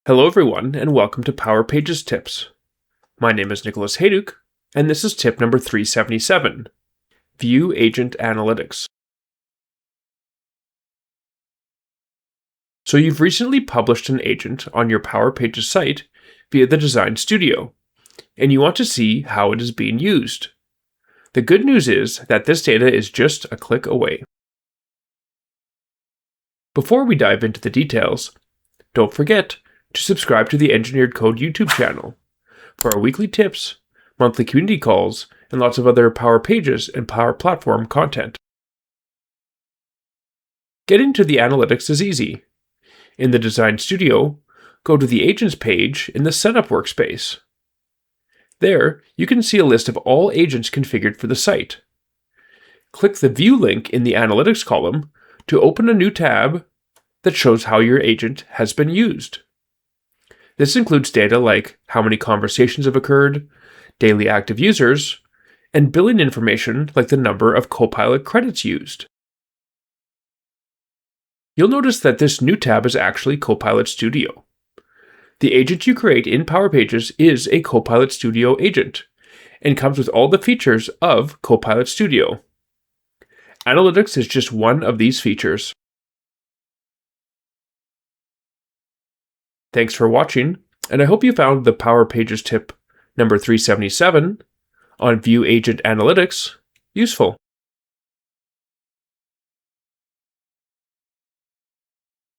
Hello everyone, and welcome to Power Pages Tips. My name is Nicholas Hayduk, and this is tip number 377, View Agent Analytics. So you've recently published an agent on your Power Pages site via the Design Studio, and you want to see how it is being used. The good news is that this data is just a click away. Before we dive into the details, don't forget to subscribe to the Engineered Code YouTube channel for our weekly tips, monthly community calls, and lots of other Power Pages and Power Platform content. Getting to the analytics is easy. In the Design Studio, go to the Agents page in the Setup workspace. There, you can see a list of all agents configured for the site. Click the View link in the Analytics column to open a new tab that shows how your agent has been used. This includes data like how many conversations have occurred, daily active users, and billing information like the number of Copilot credits used. You'll notice that this new tab is actually Copilot Studio. The agent you create in Power Pages is a Copilot Studio agent and comes with all the features of Copilot Studio. Analytics is just one of these features. Thanks for watching, and I hope you found the Power Pages tip number 377 on View Agent Analytics useful.